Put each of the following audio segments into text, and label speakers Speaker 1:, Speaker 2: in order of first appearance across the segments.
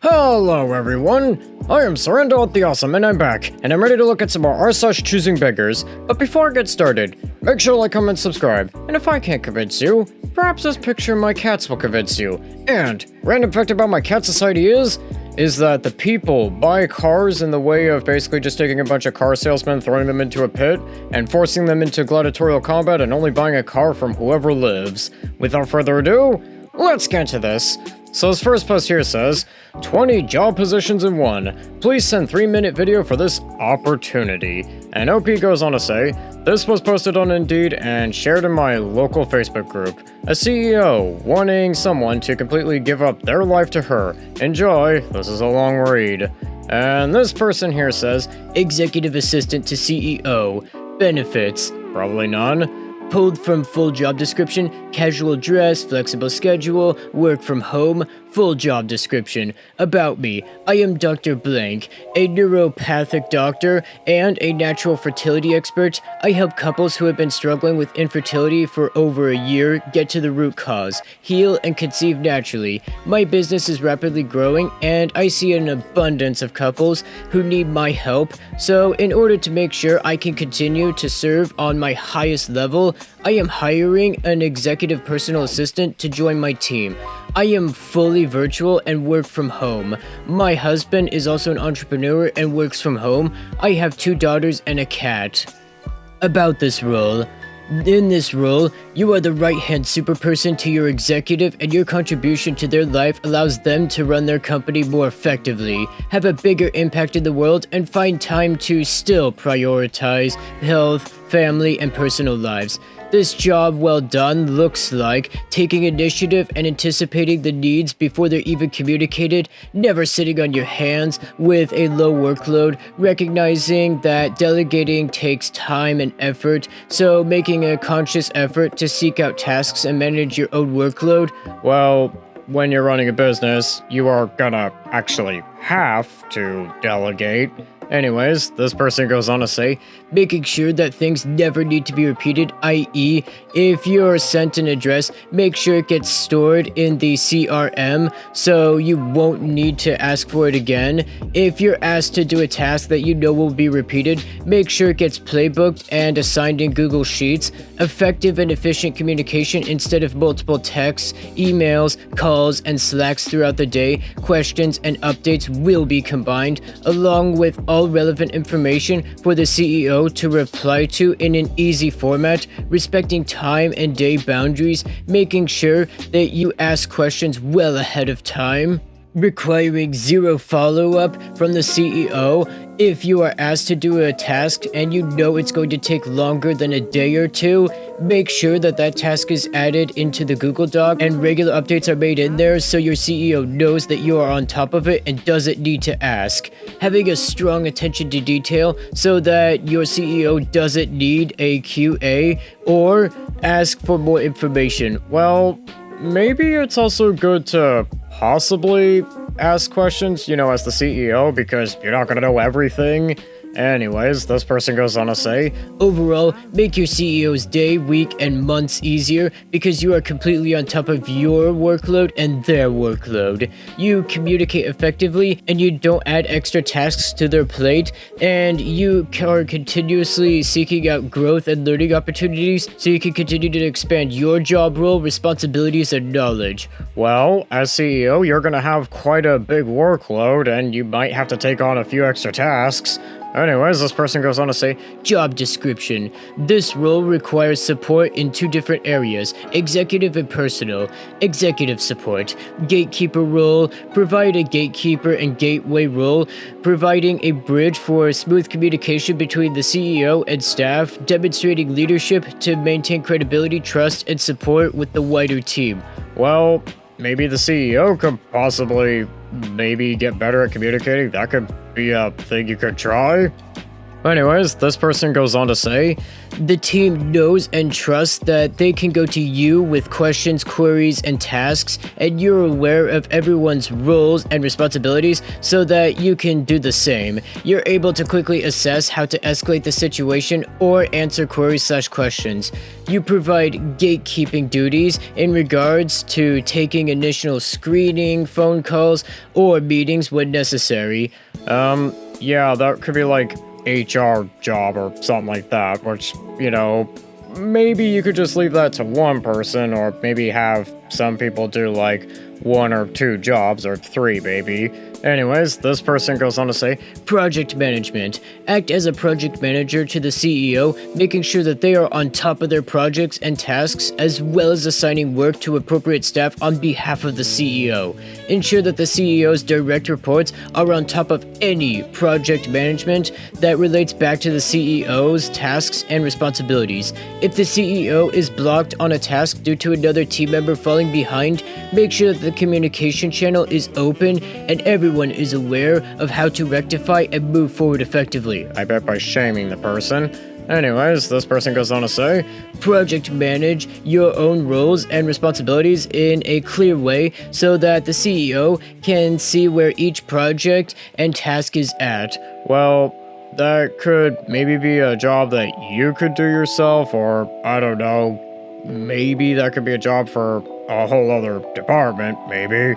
Speaker 1: Hello everyone, I am Surrender the Awesome and I'm back, and I'm ready to look at some more r/ChoosingBeggars, but before I get started, make sure to like, comment, subscribe, and if I can't convince you, perhaps this picture of my cats will convince you. And, random fact about my cat society is that the people buy cars in the way of basically just taking a bunch of car salesmen, throwing them into a pit, and forcing them into gladiatorial combat and only buying a car from whoever lives. Without further ado, let's get to this. So his first post here says, 20 job positions in one. Please send 3-minute video for this opportunity. And OP goes on to say, this was posted on Indeed and shared in my local Facebook group. A CEO wanting someone to completely give up their life to her. Enjoy, this is a long read. And this person here says, executive assistant to CEO. Benefits, probably none. Pulled from full job description, casual dress, flexible schedule, work from home, full job description. About me, I am Dr. Blank, a neuropathic doctor and a natural fertility expert. I help couples who have been struggling with infertility for over a year get to the root cause, heal, and conceive naturally. My business is rapidly growing and I see an abundance of couples who need my help, so in order to make sure I can continue to serve on my highest level, I am hiring an executive personal assistant to join my team. I am fully virtual and work from home. My husband is also an entrepreneur and works from home. I have 2 daughters and a cat. About this role. In this role, you are the right-hand superperson to your executive, and your contribution to their life allows them to run their company more effectively, have a bigger impact in the world, and find time to still prioritize health, family, and personal lives. This job well done looks like taking initiative and anticipating the needs before they're even communicated, never sitting on your hands with a low workload, recognizing that delegating takes time and effort, so making a conscious effort to seek out tasks and manage your own workload. Well, when you're running a business, you are gonna actually have to delegate. Anyways, this person goes on to say, making sure that things never need to be repeated, i.e., if you're sent an address, make sure it gets stored in the CRM so you won't need to ask for it again. If you're asked to do a task that you know will be repeated, make sure it gets playbooked and assigned in Google Sheets. Effective and efficient communication instead of multiple texts, emails, calls, and Slacks throughout the day. Questions and updates will be combined, along with all relevant information for the CEO to reply to in an easy format, respecting time and day boundaries, making sure that you ask questions well ahead of time, requiring 0 follow-up from the CEO. If you are asked to do a task and you know it's going to take longer than a day or 2, make sure that that task is added into the Google Doc and regular updates are made in there so your CEO knows that you are on top of it and doesn't need to ask. Having a strong attention to detail so that your CEO doesn't need a QA or ask for more information. Well, maybe it's also good to possibly ask questions, as the CEO, because you're not gonna know everything. Anyways, this person goes on to say, overall, make your CEO's day, week, and months easier because you are completely on top of your workload and their workload. You communicate effectively and you don't add extra tasks to their plate, and you are continuously seeking out growth and learning opportunities so you can continue to expand your job role, responsibilities, and knowledge. Well, as CEO, you're gonna have quite a big workload and you might have to take on a few extra tasks. Anyways, this person goes on to say, job description. This role requires support in 2 different areas, executive and personal. Executive support. Gatekeeper role. Provide a gatekeeper and gateway role, providing a bridge for smooth communication between the CEO and staff, demonstrating leadership to maintain credibility, trust, and support with the wider team. Well, maybe the CEO could possibly maybe get better at communicating. That could be a thing you could try. Anyways, this person goes on to say, the team knows and trusts that they can go to you with questions, queries, and tasks, and you're aware of everyone's roles and responsibilities so that you can do the same. You're able to quickly assess how to escalate the situation or answer queries/questions. You provide gatekeeping duties in regards to taking initial screening, phone calls, or meetings when necessary. Yeah, that could be like HR job or something like that, which, maybe you could just leave that to one person, or maybe have some people do like 1 or 2 jobs, or 3 maybe. Anyways, this person goes on to say, project management. Act as a project manager to the CEO, making sure that they are on top of their projects and tasks, as well as assigning work to appropriate staff on behalf of the CEO. Ensure that the CEO's direct reports are on top of any project management that relates back to the CEO's tasks and responsibilities. If the CEO is blocked on a task due to another team member falling behind, make sure that the communication channel is open and everyone is aware of how to rectify and move forward effectively. I bet by shaming the person. Anyways, this person goes on to say, project manage your own roles and responsibilities in a clear way so that the CEO can see where each project and task is at. Well, that could maybe be a job that you could do yourself, or I don't know, maybe that could be a job for a whole other department, maybe.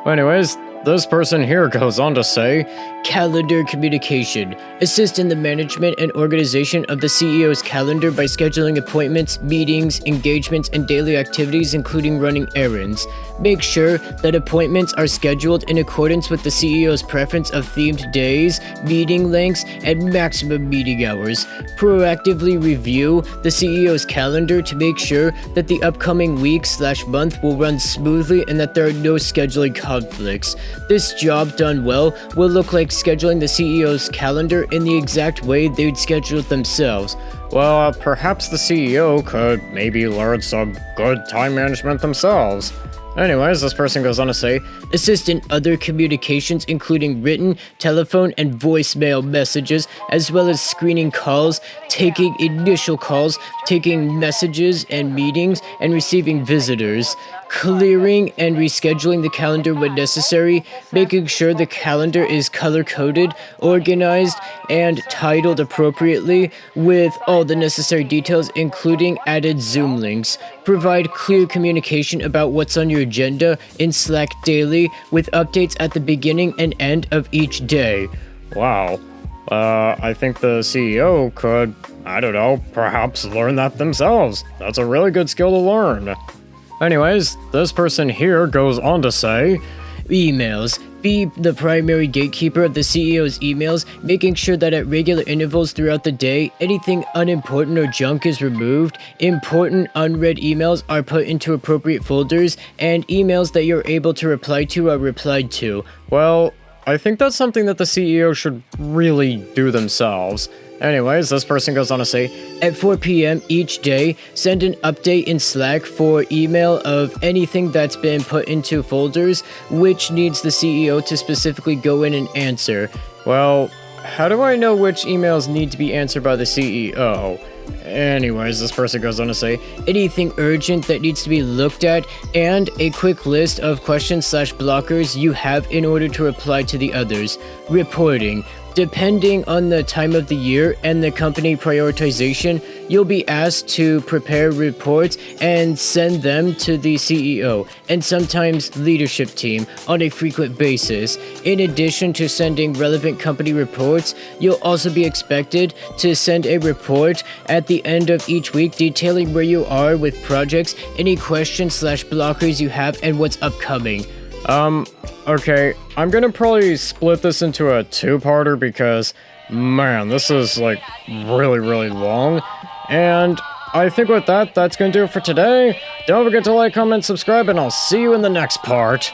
Speaker 1: Anyways, this person here goes on to say, calendar communication. Assist in the management and organization of the CEO's calendar by scheduling appointments, meetings, engagements, and daily activities, including running errands. Make sure that appointments are scheduled in accordance with the CEO's preference of themed days, meeting lengths, and maximum meeting hours. Proactively review the CEO's calendar to make sure that the upcoming week/month will run smoothly and that there are no scheduling conflicts. This job done well will look like scheduling the CEO's calendar in the exact way they'd schedule it themselves. Well, perhaps the CEO could maybe learn some good time management themselves. Anyways, this person goes on to say, assist in other communications including written, telephone, and voicemail messages, as well as screening calls, taking initial calls, taking messages and meetings, and receiving visitors. Clearing and rescheduling the calendar when necessary, making sure the calendar is color-coded, organized, and titled appropriately with all the necessary details, including added Zoom links. Provide clear communication about what's on your agenda in Slack daily with updates at the beginning and end of each day. Wow. I think the CEO could, perhaps learn that themselves. That's a really good skill to learn. Anyways, this person here goes on to say, emails. Be the primary gatekeeper of the CEO's emails, making sure that at regular intervals throughout the day, anything unimportant or junk is removed, important unread emails are put into appropriate folders, and emails that you're able to reply to are replied to. Well, I think that's something that the CEO should really do themselves. Anyways, this person goes on to say, at 4 p.m. each day, send an update in Slack for email of anything that's been put into folders, which needs the CEO to specifically go in and answer. Well, how do I know which emails need to be answered by the CEO? Anyways, this person goes on to say, anything urgent that needs to be looked at, and a quick list of questions/blockers you have in order to reply to the others. Reporting. Depending on the time of the year and the company prioritization, you'll be asked to prepare reports and send them to the CEO and sometimes leadership team on a frequent basis. In addition to sending relevant company reports, you'll also be expected to send a report at the end of each week detailing where you are with projects, any questions/blockers you have, and what's upcoming. Okay, I'm gonna probably split this into a 2-parter because, man, this is like really, really long. And I think with that, that's gonna do it for today. Don't forget to like, comment, subscribe, and I'll see you in the next part.